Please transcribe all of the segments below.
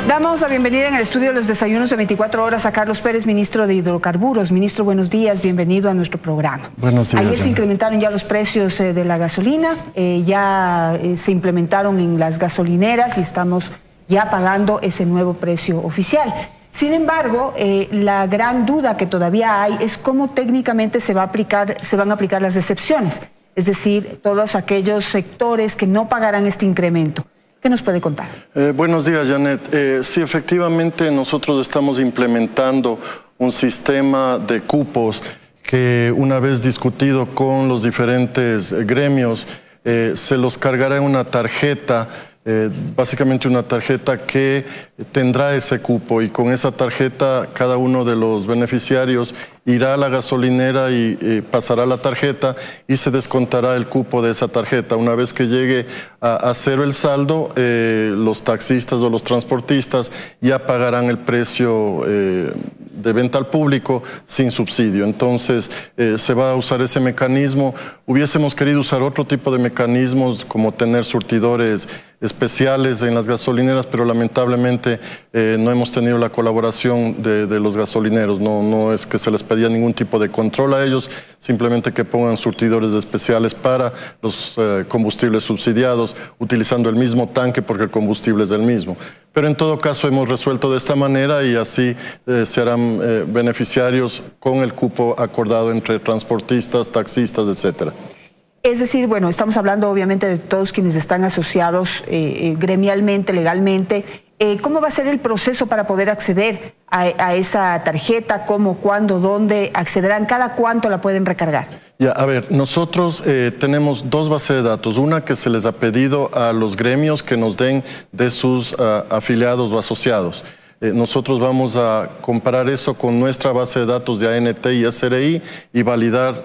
Damos la bienvenida en el estudio de los desayunos de 24 horas a Carlos Pérez, ministro de Hidrocarburos. Ministro, buenos días, bienvenido a nuestro programa. Buenos días. Ayer se incrementaron ya los precios de la gasolina, se implementaron en las gasolineras y estamos ya pagando ese nuevo precio oficial. Sin embargo, la gran duda que todavía hay es cómo técnicamente se van a aplicar las excepciones, es decir, todos aquellos sectores que no pagarán este incremento. ¿Qué nos puede contar? Buenos días, Janet. Sí, efectivamente, nosotros estamos implementando un sistema de cupos que, una vez discutido con los diferentes gremios, se los cargará en una tarjeta, básicamente una tarjeta que tendrá ese cupo, y con esa tarjeta cada uno de los beneficiarios irá a la gasolinera y pasará la tarjeta y se descontará el cupo de esa tarjeta. Una vez que llegue a cero el saldo, los taxistas o los transportistas ya pagarán el precio de venta al público sin subsidio. Entonces se va a usar ese mecanismo. Hubiésemos querido usar otro tipo de mecanismos, como tener surtidores especiales en las gasolineras, pero lamentablemente no hemos tenido la colaboración de los gasolineros. No es que se les pedía ningún tipo de control a ellos, simplemente que pongan surtidores especiales para los combustibles subsidiados, utilizando el mismo tanque porque el combustible es el mismo. Pero en todo caso hemos resuelto de esta manera, y así se harán beneficiarios con el cupo acordado entre transportistas, taxistas, etcétera. Es decir, bueno, estamos hablando obviamente de todos quienes están asociados gremialmente, legalmente. ¿Cómo va a ser el proceso para poder acceder a esa tarjeta? ¿Cómo, cuándo, dónde accederán? ¿Cada cuánto la pueden recargar? Ya, a ver, nosotros tenemos dos bases de datos. Una que se les ha pedido a los gremios que nos den de sus afiliados o asociados. Nosotros vamos a comparar eso con nuestra base de datos de ANT y SRI y validar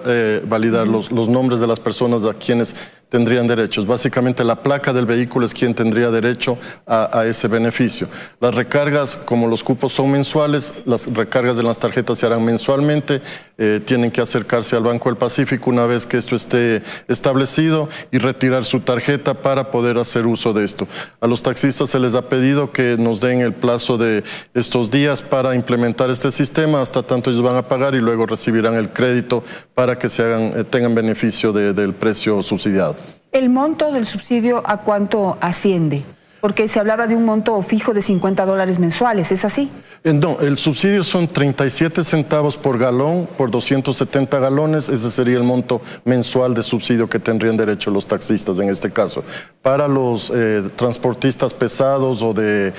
los nombres de las personas a quienes tendrían derechos. Básicamente la placa del vehículo es quien tendría derecho a ese beneficio. Las recargas, como los cupos son mensuales, las recargas de las tarjetas se harán mensualmente. Tienen que acercarse al Banco del Pacífico una vez que esto esté establecido y retirar su tarjeta para poder hacer uso de esto. A los taxistas se les ha pedido que nos den el plazo de estos días para implementar este sistema, hasta tanto ellos van a pagar y luego recibirán el crédito para que tengan beneficio del precio subsidiado. ¿El monto del subsidio a cuánto asciende? Porque se hablaba de un monto fijo de $50 mensuales, ¿es así? No, el subsidio son 37 centavos por galón, por 270 galones, ese sería el monto mensual de subsidio que tendrían derecho los taxistas en este caso. Para los transportistas pesados o de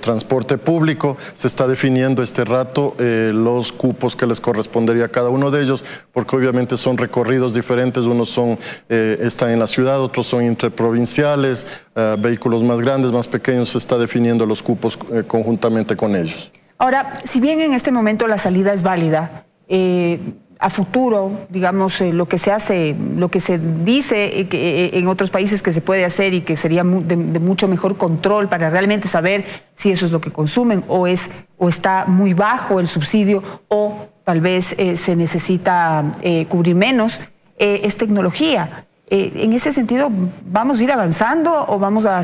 transporte público, se está definiendo este rato los cupos que les correspondería a cada uno de ellos, porque obviamente son recorridos diferentes, unos están en la ciudad, otros son interprovinciales, vehículos más grandes, más pequeños, se está definiendo los cupos conjuntamente con ellos. Ahora, si bien en este momento la salida es válida, a futuro, digamos, lo que se hace, lo que se dice en otros países que se puede hacer y que sería de mucho mejor control para realmente saber si eso es lo que consumen o está muy bajo el subsidio o tal vez se necesita cubrir menos, es tecnología. En ese sentido, ¿vamos a ir avanzando o vamos a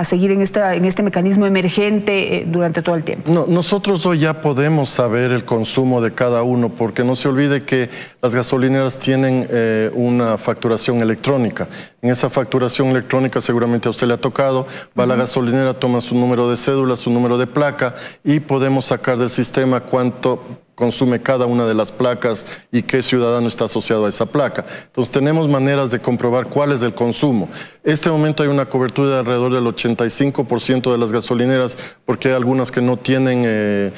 seguir en este mecanismo emergente durante todo el tiempo? No, nosotros hoy ya podemos saber el consumo de cada uno, porque no se olvide que las gasolineras tienen una facturación electrónica. En esa facturación electrónica, seguramente a usted le ha tocado, va a la gasolinera, toma su número de cédula, su número de placa, y podemos sacar del sistema cuánto consume cada una de las placas y qué ciudadano está asociado a esa placa. Entonces tenemos maneras de comprobar cuál es el consumo. En este momento hay una cobertura de alrededor del 85% de las gasolineras, porque hay algunas que no tienen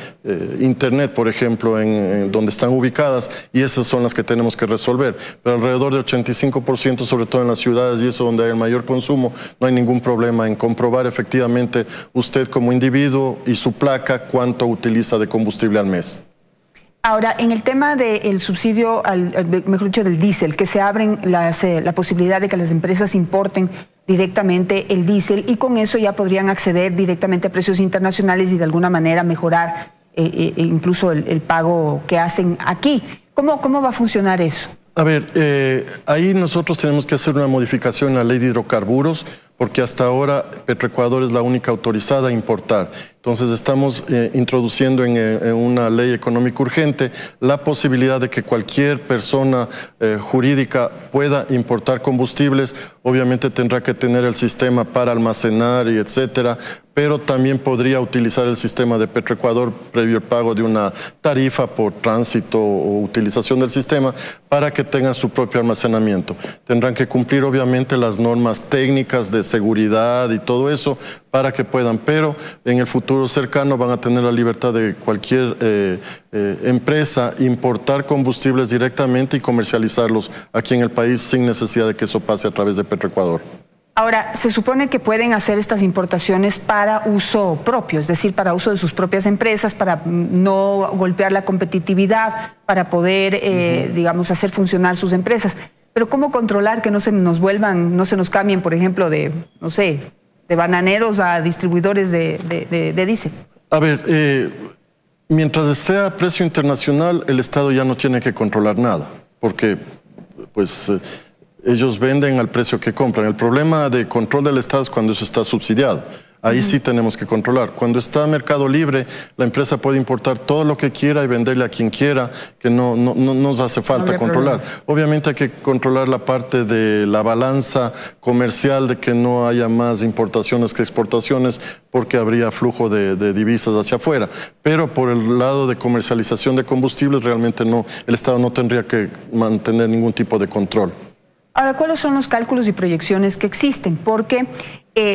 internet, por ejemplo, en donde están ubicadas, y esas son las que tenemos que resolver. Pero alrededor del 85%, sobre todo en las ciudades, y eso donde hay el mayor consumo, no hay ningún problema en comprobar efectivamente usted como individuo y su placa cuánto utiliza de combustible al mes. Ahora, en el tema del subsidio, mejor dicho, del diésel, que se abren la posibilidad de que las empresas importen directamente el diésel y con eso ya podrían acceder directamente a precios internacionales y de alguna manera mejorar incluso el pago que hacen aquí. ¿Cómo va a funcionar eso? A ver, ahí nosotros tenemos que hacer una modificación en la ley de hidrocarburos, porque hasta ahora Petroecuador es la única autorizada a importar. Entonces estamos introduciendo en una ley económica urgente la posibilidad de que cualquier persona jurídica pueda importar combustibles. Obviamente tendrá que tener el sistema para almacenar y etcétera, pero también podría utilizar el sistema de Petroecuador previo el pago de una tarifa por tránsito o utilización del sistema para que tengan su propio almacenamiento. Tendrán que cumplir obviamente las normas técnicas de seguridad y todo eso para que puedan, pero en el futuro cercano van a tener la libertad de cualquier empresa importar combustibles directamente y comercializarlos aquí en el país sin necesidad de que eso pase a través de Petroecuador. Ahora, se supone que pueden hacer estas importaciones para uso propio, es decir, para uso de sus propias empresas, para no golpear la competitividad, para poder, digamos, hacer funcionar sus empresas. Pero ¿cómo controlar que no se nos vuelvan, no se nos cambien, por ejemplo, de, no sé, de bananeros a distribuidores de diésel? A ver, mientras esté a precio internacional, el Estado ya no tiene que controlar nada, porque, pues... ellos venden al precio que compran. El problema de control del Estado es cuando eso está subsidiado. Ahí sí tenemos que controlar. Cuando está mercado libre, la empresa puede importar todo lo que quiera y venderle a quien quiera, que no nos hace falta controlar. Obviamente hay que controlar la parte de la balanza comercial, de que no haya más importaciones que exportaciones, porque habría flujo de divisas hacia afuera. Pero por el lado de comercialización de combustibles, realmente no, el Estado no tendría que mantener ningún tipo de control. Ahora, ¿cuáles son los cálculos y proyecciones que existen? Porque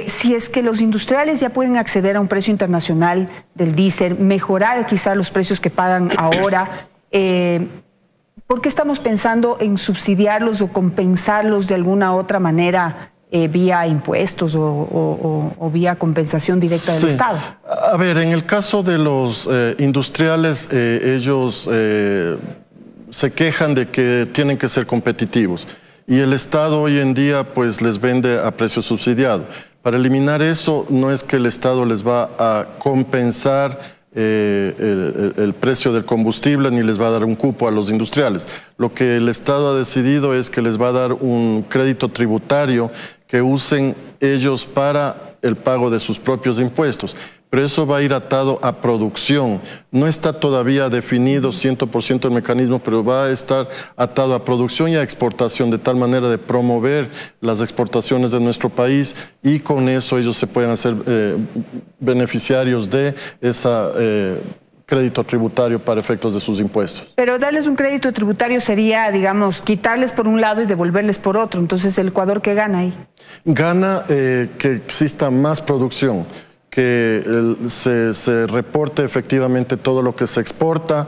si es que los industriales ya pueden acceder a un precio internacional del diésel, mejorar quizá los precios que pagan ahora, ¿por qué estamos pensando en subsidiarlos o compensarlos de alguna otra manera vía impuestos o vía compensación directa del Estado? A ver, en el caso de los industriales, ellos se quejan de que tienen que ser competitivos. Y el Estado hoy en día pues les vende a precio subsidiado. Para eliminar eso no es que el Estado les va a compensar el precio del combustible ni les va a dar un cupo a los industriales. Lo que el Estado ha decidido es que les va a dar un crédito tributario que usen ellos para el pago de sus propios impuestos. Pero eso va a ir atado a producción. No está todavía definido 100% el mecanismo, pero va a estar atado a producción y a exportación, de tal manera de promover las exportaciones de nuestro país, y con eso ellos se pueden hacer beneficiarios de ese crédito tributario para efectos de sus impuestos. Pero darles un crédito tributario sería, digamos, quitarles por un lado y devolverles por otro. Entonces, ¿el Ecuador qué gana ahí? Gana que exista más producción, que se reporte efectivamente todo lo que se exporta,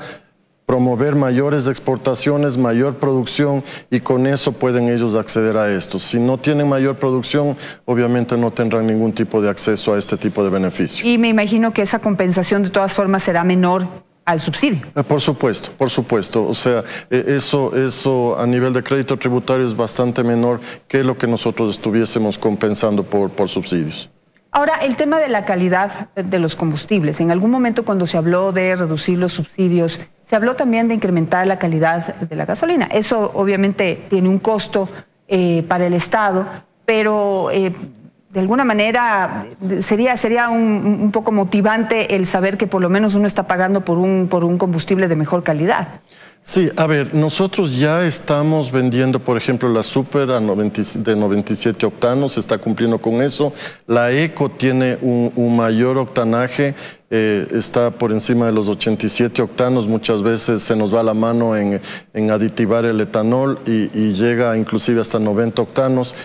promover mayores exportaciones, mayor producción, y con eso pueden ellos acceder a esto. Si no tienen mayor producción, obviamente no tendrán ningún tipo de acceso a este tipo de beneficio. Y me imagino que esa compensación de todas formas será menor al subsidio. Por supuesto, por supuesto. O sea, eso a nivel de crédito tributario es bastante menor que lo que nosotros estuviésemos compensando por subsidios. Ahora, el tema de la calidad de los combustibles. En algún momento, cuando se habló de reducir los subsidios, se habló también de incrementar la calidad de la gasolina. Eso obviamente tiene un costo para el Estado, pero de alguna manera sería un poco motivante el saber que por lo menos uno está pagando por un combustible de mejor calidad. Sí, a ver, nosotros ya estamos vendiendo, por ejemplo, la Super de 97 octanos, se está cumpliendo con eso. La Eco tiene un mayor octanaje, está por encima de los 87 octanos. Muchas veces se nos va la mano en aditivar el etanol y llega inclusive hasta 90 octanos.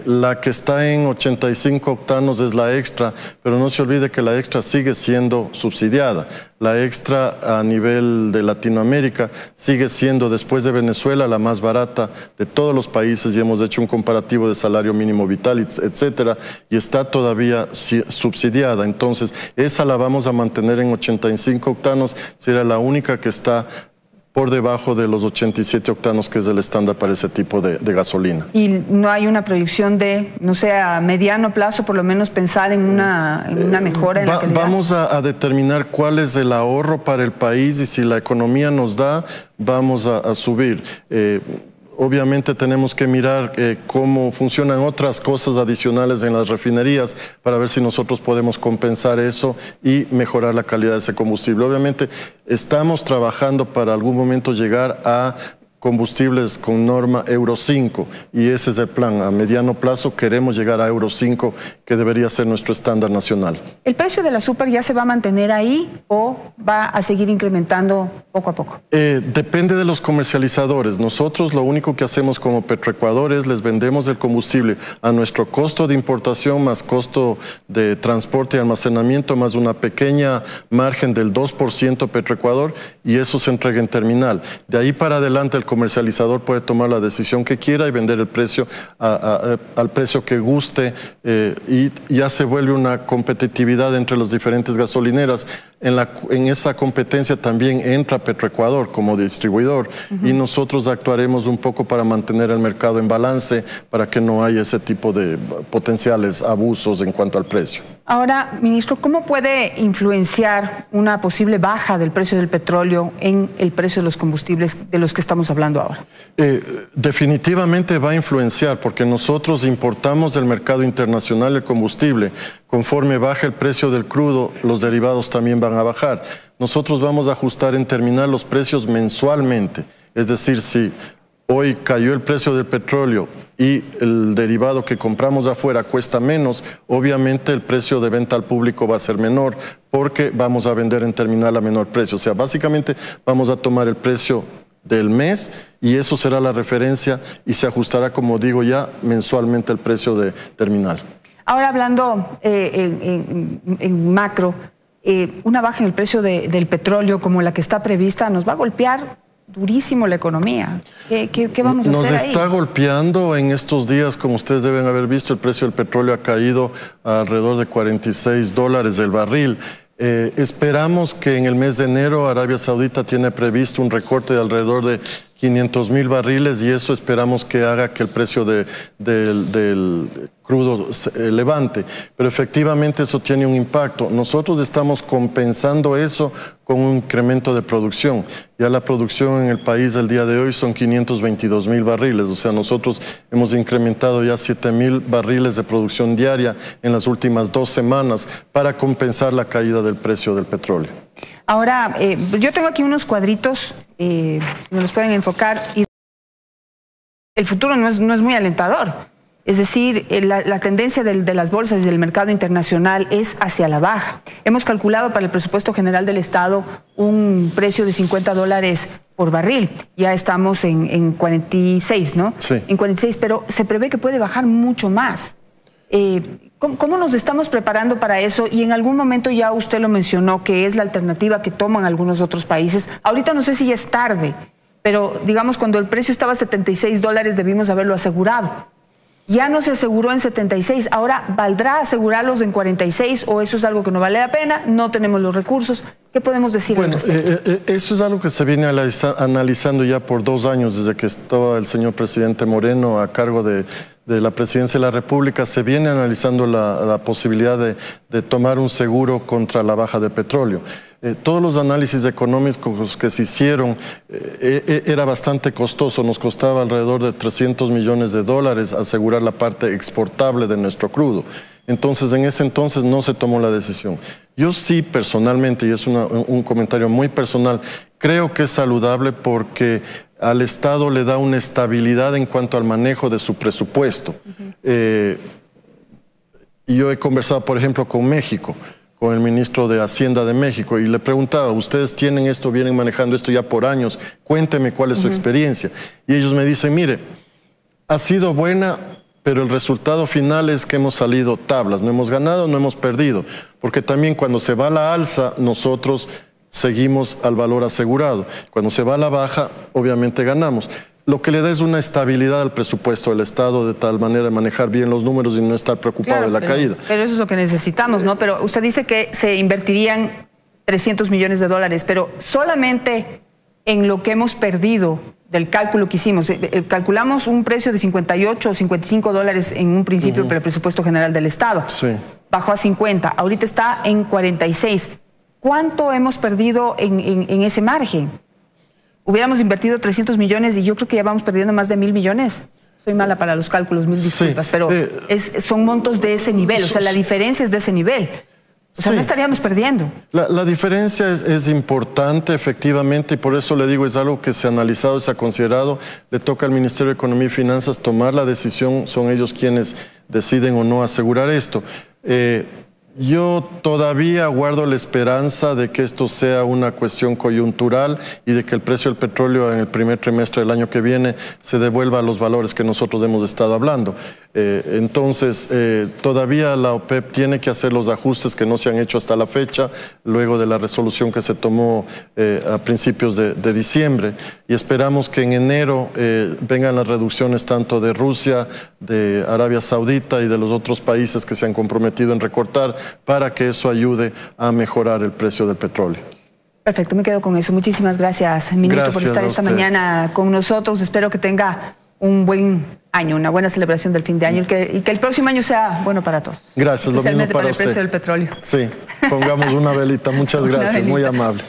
La que está en 85 octanos es la Extra, pero no se olvide que la Extra sigue siendo subsidiada. La Extra a nivel de Latinoamérica sigue siendo, después de Venezuela, la más barata de todos los países, y hemos hecho un comparativo de salario mínimo vital, etcétera, y está todavía subsidiada. Entonces, esa la vamos a mantener en 85 octanos, será la única que está por debajo de los 87 octanos, que es el estándar para ese tipo de gasolina. ¿Y no hay una proyección de, no sé, a mediano plazo, por lo menos pensar en una mejora en la calidad? Vamos a determinar cuál es el ahorro para el país, y si la economía nos da, vamos a subir. obviamente tenemos que mirar cómo funcionan otras cosas adicionales en las refinerías para ver si nosotros podemos compensar eso y mejorar la calidad de ese combustible. Obviamente estamos trabajando para algún momento llegar a combustibles con norma Euro 5 y ese es el plan. A mediano plazo queremos llegar a Euro 5, que debería ser nuestro estándar nacional. ¿El precio de la super ya se va a mantener ahí o va a seguir incrementando poco a poco? Depende de los comercializadores. Nosotros lo único que hacemos como Petroecuador es les vendemos el combustible a nuestro costo de importación más costo de transporte y almacenamiento más una pequeña margen del 2% Petroecuador y eso se entrega en terminal. De ahí para adelante el comercializador puede tomar la decisión que quiera y vender el precio al precio que guste y ya se vuelve una competitividad entre las diferentes gasolineras. En esa competencia también entra Petroecuador como distribuidor y nosotros actuaremos un poco para mantener el mercado en balance para que no haya ese tipo de potenciales abusos en cuanto al precio. Ahora, ministro, ¿cómo puede influenciar una posible baja del precio del petróleo en el precio de los combustibles de los que estamos hablando ahora? Definitivamente va a influenciar porque nosotros importamos del mercado internacional el combustible. Conforme baja el precio del crudo, los derivados también van a bajar. Nosotros vamos a ajustar en terminal los precios mensualmente. Es decir, si hoy cayó el precio del petróleo y el derivado que compramos afuera cuesta menos, obviamente el precio de venta al público va a ser menor porque vamos a vender en terminal a menor precio. O sea, básicamente vamos a tomar el precio del mes y eso será la referencia y se ajustará, como digo ya, mensualmente el precio de terminal. Ahora hablando en macro, una baja en el precio del petróleo como la que está prevista nos va a golpear durísimo la economía. ¿Qué vamos a hacer ahí? Nos está golpeando en estos días, como ustedes deben haber visto, el precio del petróleo ha caído a alrededor de $46 el barril. Esperamos que en el mes de enero Arabia Saudita tiene previsto un recorte de alrededor de 500,000 barriles y eso esperamos que haga que el precio del crudo se levante. Pero efectivamente eso tiene un impacto. Nosotros estamos compensando eso con un incremento de producción. Ya la producción en el país el día de hoy son 522,000 barriles. O sea, nosotros hemos incrementado ya 7,000 barriles de producción diaria en las últimas 2 semanas para compensar la caída del precio del petróleo. Ahora, yo tengo aquí unos cuadritos, si me los pueden enfocar, y el futuro no es muy alentador. Es decir, la tendencia de las bolsas y del mercado internacional es hacia la baja. Hemos calculado para el presupuesto general del Estado un precio de $50 por barril. Ya estamos en 46, ¿no? Sí. En 46, pero se prevé que puede bajar mucho más. ¿Cómo nos estamos preparando para eso? Y en algún momento ya usted lo mencionó, que es la alternativa que toman algunos otros países. Ahorita no sé si ya es tarde, pero digamos cuando el precio estaba a $76 debimos haberlo asegurado. Ya no se aseguró en 76, ahora ¿valdrá asegurarlos en 46 o eso es algo que no vale la pena? No tenemos los recursos. ¿Qué podemos decir? Bueno, eso es algo que se viene analizando ya por 2 años desde que estaba el señor presidente Moreno a cargo de la presidencia de la República. Se viene analizando la posibilidad de tomar un seguro contra la baja de petróleo. Todos los análisis económicos que se hicieron era bastante costoso, nos costaba alrededor de $300 millones asegurar la parte exportable de nuestro crudo. Entonces, en ese entonces no se tomó la decisión. Yo sí, personalmente, y es un comentario muy personal, creo que es saludable porque al Estado le da una estabilidad en cuanto al manejo de su presupuesto. Y yo he conversado, por ejemplo, con México, con el ministro de Hacienda de México, y le preguntaba, ustedes tienen esto, vienen manejando esto ya por años, cuénteme cuál es su experiencia. Y ellos me dicen, mire, ha sido buena, pero el resultado final es que hemos salido tablas, no hemos ganado, no hemos perdido, porque también cuando se va a la alza, nosotros seguimos al valor asegurado. Cuando se va a la baja, obviamente ganamos. Lo que le da es una estabilidad al presupuesto del Estado de tal manera de manejar bien los números y no estar preocupado de la caída. Pero eso es lo que necesitamos, ¿no? Pero usted dice que se invertirían $300 millones, pero solamente en lo que hemos perdido del cálculo que hicimos. Calculamos un precio de 58 o $55 en un principio para el presupuesto general del Estado. Sí. Bajó a 50, ahorita está en 46. ¿Cuánto hemos perdido en ese margen? hubiéramos invertido 300 millones y yo creo que ya vamos perdiendo más de 1.000 millones. Soy mala para los cálculos, mil disculpas, sí, pero son montos de ese nivel, o sea, la diferencia es de ese nivel. O sea, sí, no estaríamos perdiendo. La diferencia es importante, efectivamente, y por eso le digo, es algo que se ha analizado, se ha considerado. Le toca al Ministerio de Economía y Finanzas tomar la decisión, son ellos quienes deciden o no asegurar esto. Yo todavía guardo la esperanza de que esto sea una cuestión coyuntural y de que el precio del petróleo en el primer trimestre del año que viene se devuelva a los valores que nosotros hemos estado hablando. Entonces, todavía la OPEP tiene que hacer los ajustes que no se han hecho hasta la fecha, luego de la resolución que se tomó a principios de diciembre. Y esperamos que en enero vengan las reducciones tanto de Rusia, de Arabia Saudita y de los otros países que se han comprometido en recortar, para que eso ayude a mejorar el precio del petróleo. Perfecto, me quedo con eso. Muchísimas gracias, ministro, por estar esta mañana con nosotros. Espero que tenga un buen año, una buena celebración del fin de año y que el próximo año sea bueno para todos. Gracias, lo mismo para usted. el precio del petróleo. Sí, pongamos una velita. Muchas gracias, muy amable.